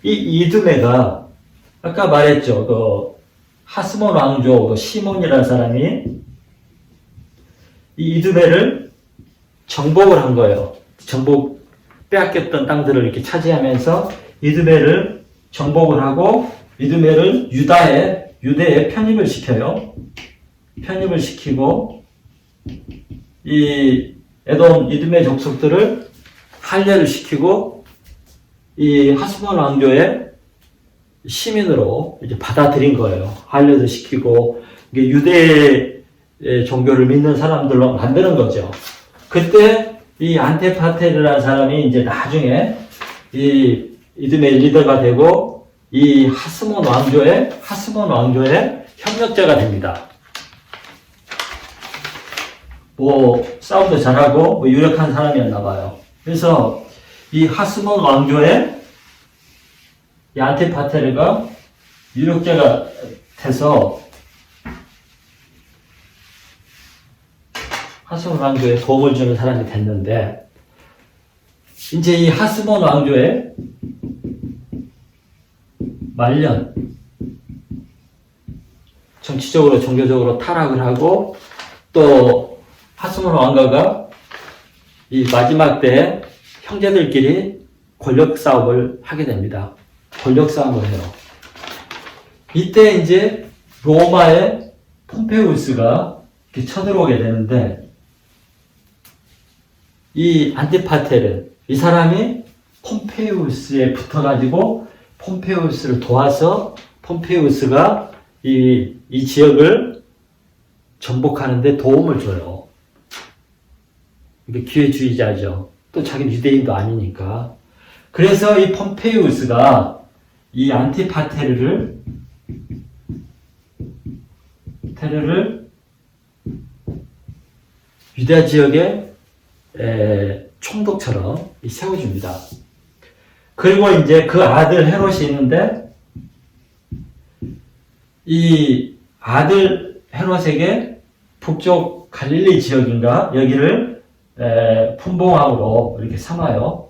이 이두메가 아까 말했죠. 그 하스몬 왕조 시몬이라는 사람이 이 이두메를 정복을 한 거예요. 빼앗겼던 땅들을 이렇게 차지하면서 이두메를 정복을 하고, 이두메를 유대에 편입을 시켜요. 편입을 시키고, 이 에돔 이두메 족속들을 할례를 시키고, 이 하스몬 왕조의 시민으로 이제 받아들인 거예요. 할례도 시키고, 이게 유대 종교를 믿는 사람들로 만드는 거죠. 그때 이 안티파테르라는 사람이 이제 나중에 이 이두메의 리더가 되고 이 하스몬 왕조의 협력자가 됩니다. 뭐 싸움도 잘하고 뭐 유력한 사람이었나 봐요. 그래서 이 하스몬 왕조의 이 안티파테르가 유력자가 돼서 하스몬 왕조에 도움을 주는 사람이 됐는데, 이제 이 하스몬 왕조의 말년, 정치적으로 종교적으로 타락을 하고, 또 하스몬 왕가가 이 마지막 때에 형제들끼리 권력 싸움을 하게 됩니다. 권력 싸움을 해요. 이때 이제 로마의 폼페우스가 이렇게 쳐들어오게 되는데, 이 안티파테르, 이 사람이 폼페우스에 붙어가지고 폼페우스를 도와서 폼페우스가 이 지역을 정복하는데 도움을 줘요. 이게 기회주의자죠. 또 자기는 유대인도 아니니까. 그래서 이 폼페우스가 이 안티파테르를 유대 지역에 총독처럼 세워줍니다. 그리고 이제 그 아들 헤롯이 있는데, 이 아들 헤롯에게 북쪽 갈릴리 지역인가 여기를 분봉왕으로 이렇게 삼아요.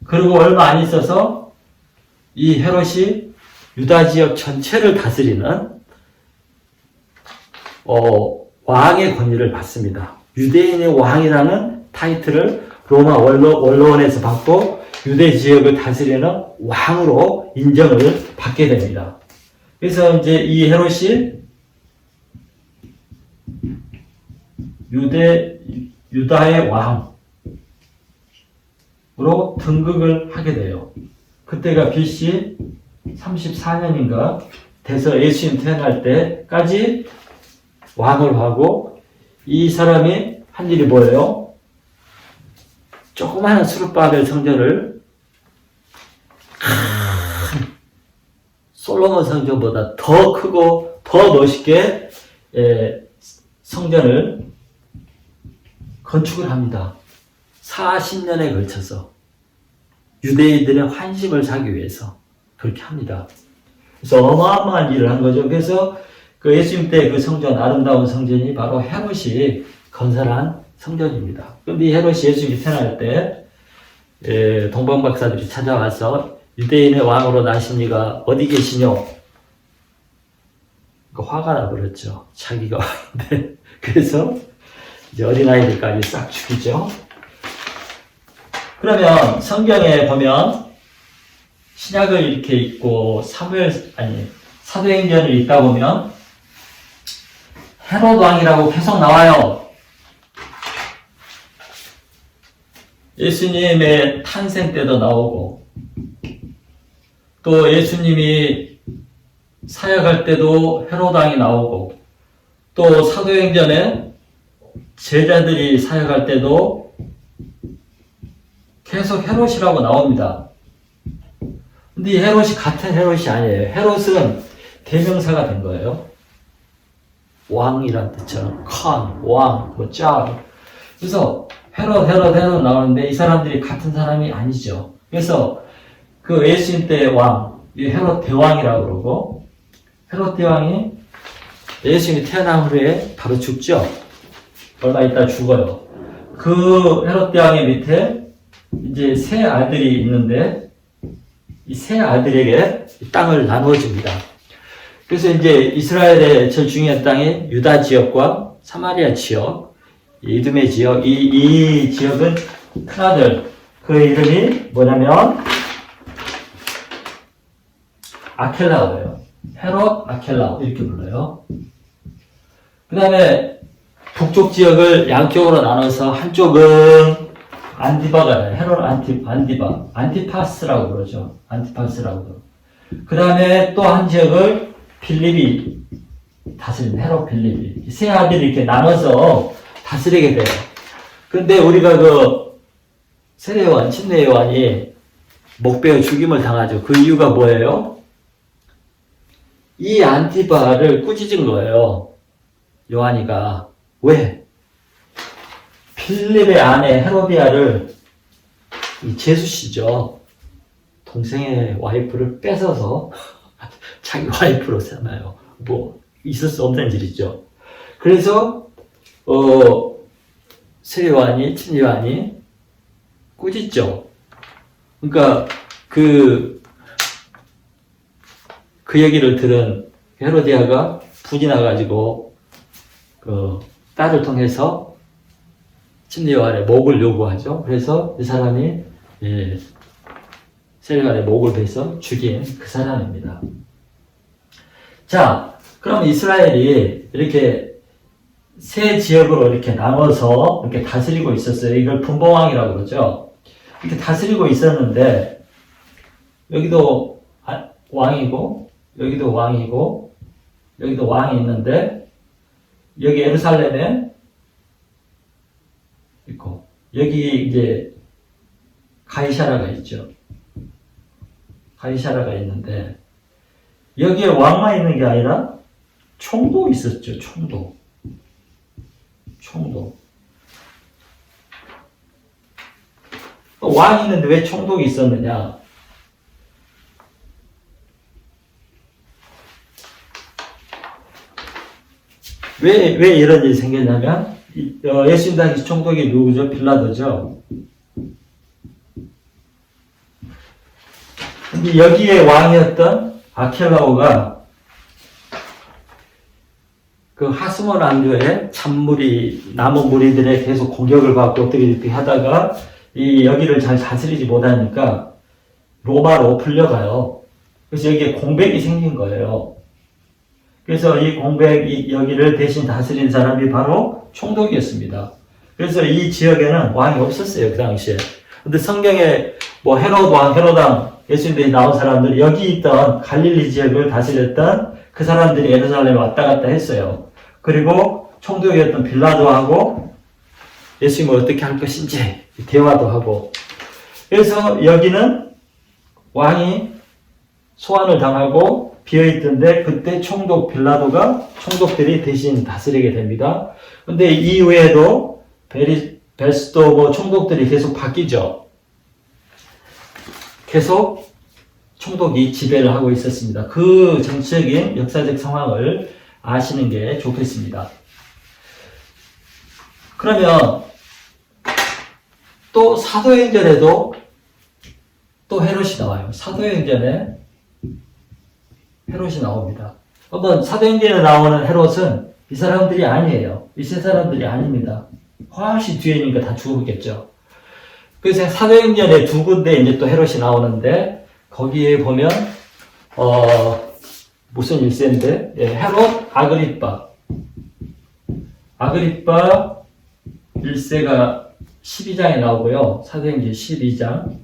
그리고 얼마 안 있어서 이 헤롯이 유다 지역 전체를 다스리는 왕의 권위를 받습니다. 유대인의 왕이라는 타이틀을 로마 원로원에서 받고 유대 지역을 다스리는 왕으로 인정을 받게 됩니다. 그래서 이제 이 헤롯이 유다의 왕으로 등극을 하게 돼요. 그때가 BC 34년인가 돼서 예수님 태어날 때까지 왕을 하고, 이 사람이 한 일이 뭐예요? 조그마한 수르바벨 성전을 솔로몬 성전보다 더 크고 더 멋있게 성전을 건축을 합니다. 40년에 걸쳐서 유대인들의 환심을 사기 위해서 그렇게 합니다. 그래서 어마어마한 일을 한 거죠. 그래서 그 예수님 때 그 성전, 아름다운 성전이 바로 헤롯이 건설한 성전입니다. 그런데 이 헤롯이 예수님이 태어날 때 동방박사들이 찾아와서 유대인의 왕으로 나시니가 어디 계시뇨? 화가 나버렸죠. 자기가 왕인데. 그래서 이제 어린아이들까지 싹 죽이죠. 그러면 성경에 보면 신약을 이렇게 읽고 사도행전을 읽다 보면 헤롯 왕이라고 계속 나와요. 예수님의 탄생 때도 나오고, 또 예수님이 사역할 때도 헤롯 왕이 나오고, 또 사도행전에 제자들이 사역할 때도 계속 헤롯이라고 나옵니다. 근데 이 헤롯이 같은 헤롯이 아니에요. 헤롯은 대명사가 된 거예요. 왕이란 뜻처럼 왕, 짜. 그래서 헤롯 나오는데 이 사람들이 같은 사람이 아니죠. 그래서 그 예수님 때 왕, 이 헤롯 대왕이라고 그러고, 헤롯 대왕이 예수님이 태어난 후에 바로 죽죠. 얼마 있다 죽어요. 그 헤롯 대왕의 밑에 이제 세 아들이 있는데, 이 세 아들에게 땅을 나누어 줍니다. 그래서 이제 이스라엘의 제일 중요한 땅이 유다 지역과 사마리아 지역, 이두메 지역, 이 지역은 큰아들, 그 이름이 뭐냐면 아켈라오예요. 헤롯 아켈라오 이렇게 불러요. 그 다음에 북쪽 지역을 양쪽으로 나눠서 한쪽은 안디바가 헤롯 안디바, 안티파스라고 그러죠. 안티파스라고. 그 다음에 또 한 지역을 빌립이 다스린 헤롯 빌립이 세 아들이 이렇게 나눠서 다스리게 돼요. 근데 우리가 그 세례요한, 침례요한이 목베어 죽임을 당하죠. 그 이유가 뭐예요? 이 안티바를 꾸짖은 거예요. 요한이가. 왜? 필립의 아내 헤로디아를 제수씨죠. 동생의 와이프를 뺏어서 자기 와이프로 삼아요. 뭐 있을 수 없는 일이죠. 그래서 세례요한이, 침례요한이 꾸짖죠. 그러니까 그 얘기를 들은 헤로디아가 분이 나가지고 그 딸을 통해서 침례요한의 목을 요구하죠. 그래서 이 사람이 세례요한의 목을 베서 죽인 그 사람입니다. 자, 그럼 이스라엘이 이렇게 세 지역으로 이렇게 나눠서 이렇게 다스리고 있었어요. 이걸 분봉왕이라고 그러죠. 이렇게 다스리고 있었는데 여기도 왕이고 여기도 왕이고 여기도 왕이 있는데 여기 예루살렘에 있고 여기 이제 가이사라가 있죠. 가이사라가 있는데 여기에 왕만 있는 게 아니라 총독이 있었죠. 총독. 왕이 있는데 왜 총독이 있었느냐? 왜 이런 일이 생겼냐면, 예수님 당시 총독이 누구죠? 빌라도죠. 근데 여기에 왕이었던 아켈라오가 그 하스몬 왕조의 잔무리, 남은 무리들의 계속 공격을 받고 어떻게 이렇게 하다가 여기를 잘 다스리지 못하니까 로마로 풀려가요. 그래서 여기에 공백이 생긴 거예요. 그래서 이 여기를 대신 다스린 사람이 바로 총독이었습니다. 그래서 이 지역에는 왕이 없었어요, 그 당시에. 근데 성경에 뭐 헤롯 왕, 헤롯 왕, 예수님들이 나온 사람들, 여기 있던 갈릴리 지역을 다스렸던 그 사람들이 예루살렘에 왔다 갔다 했어요. 그리고 총독이었던 빌라도하고 예수님을 어떻게 할 것인지 대화도 하고. 그래서 여기는 왕이 소환을 당하고 비어있던데 그때 총독들이 대신 다스리게 됩니다. 근데 이후에도 베스도 뭐 총독들이 계속 바뀌죠. 계속 총독이 지배를 하고 있었습니다. 그 정치적인 역사적 상황을 아시는 게 좋겠습니다. 그러면 또 사도행전에도 또 헤롯이 나와요. 사도행전에 헤롯이 나옵니다. 한번 사도행전에 나오는 헤롯은 이 사람들이 아니에요. 이 세 사람들이 아닙니다. 훨씬 뒤에 있는 거 다 죽었겠죠. 그래서 사도행전에 두 군데 이제 또 헤롯이 나오는데 거기에 보면 무슨 일세인데 헤롯 아그리빠 1세가 12장에 나오고요. 사도행전 12장.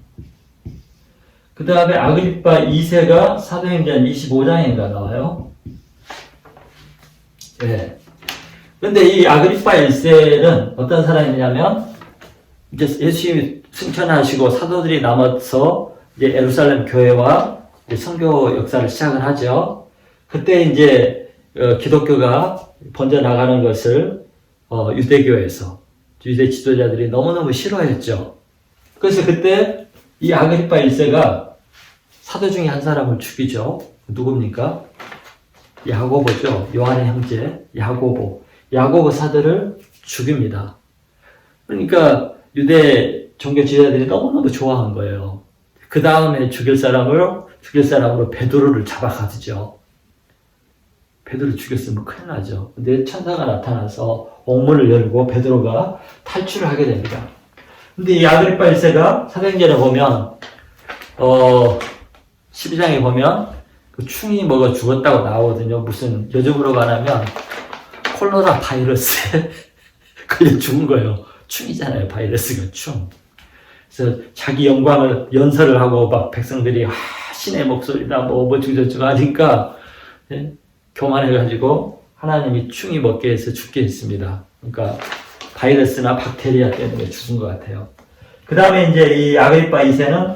그 다음에 아그리빠 2세가 사도행전 25장인가 나와요. 예. 근데 이 아그리빠 1세는 어떤 사람이냐면, 이제 예수님이 승천하시고 사도들이 남아서 이제 예루살렘 교회와 이제 선교 역사를 시작을 하죠. 그때 이제 기독교가 번져나가는 것을 유대교에서 유대 지도자들이 너무너무 싫어했죠. 그래서 그때 이 아그리빠 1세가 사도 중에 한 사람을 죽이죠. 누굽니까? 야고보죠. 요한의 형제 야고보 사도를 죽입니다. 그러니까 유대 종교 지도자들이 너무너무 좋아한 거예요. 그 다음에 죽일 사람으로 베드로를 잡아가지죠. 베드로 죽였으면 큰일 나죠. 근데 천사가 나타나서 옥문을 열고 베드로가 탈출을 하게 됩니다. 근데 이 아그리빠 1세가 사도행전에 보면 12장에 보면 그 충이 먹어 죽었다고 나오거든요. 무슨 요즘으로 말하면 콜레라 바이러스에 걸려 죽은 거예요. 충이잖아요. 바이러스가 충. 그래서 자기 영광을 연설을 하고 막 백성들이 신의 목소리다 뭐 주저주저 하니까 예? 교만해가지고 하나님이 충이 먹게 해서 죽게 했습니다. 그러니까 바이러스나 박테리아 때문에 죽은 것 같아요. 그 다음에 이제 이 아그리파 2세는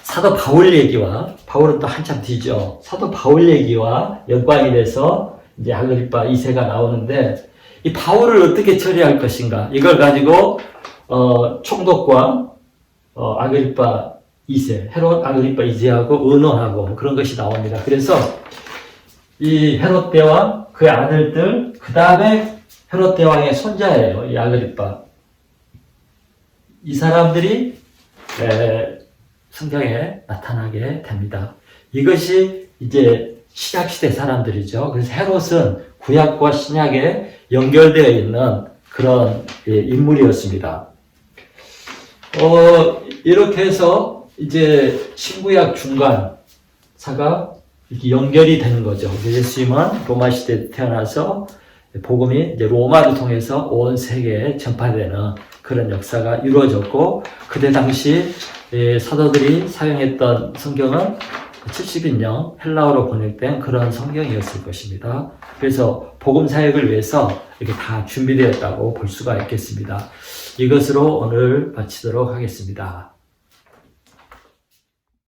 사도 바울 얘기와, 바울은 또 한참 뒤죠. 사도 바울 얘기와 연관이 돼서 이제 아그리파 2세가 나오는데, 이 바울을 어떻게 처리할 것인가, 이걸 가지고 총독과 아그리파 2세, 헤롯 아그리파 2세하고 의논하고 그런 것이 나옵니다. 그래서 이 헤롯 대왕, 그의 아들들, 그 다음에 헤롯 대왕의 손자예요, 이 아그리파. 이 사람들이 성경에 나타나게 됩니다. 이것이 이제 신약시대 사람들이죠. 그래서 헤롯은 구약과 신약에 연결되어 있는 그런 인물이었습니다. 이렇게 해서 이제 신구약 중간사가 이렇게 연결이 되는 거죠. 예수님은 로마 시대에 태어나서 복음이 이제 로마를 통해서 온 세계에 전파되는 그런 역사가 이루어졌고, 그때 당시 사도들이 사용했던 성경은 70인령 헬라어로 번역된 그런 성경이었을 것입니다. 그래서 복음 사역을 위해서 이렇게 다 준비되었다고 볼 수가 있겠습니다. 이것으로 오늘 마치도록 하겠습니다.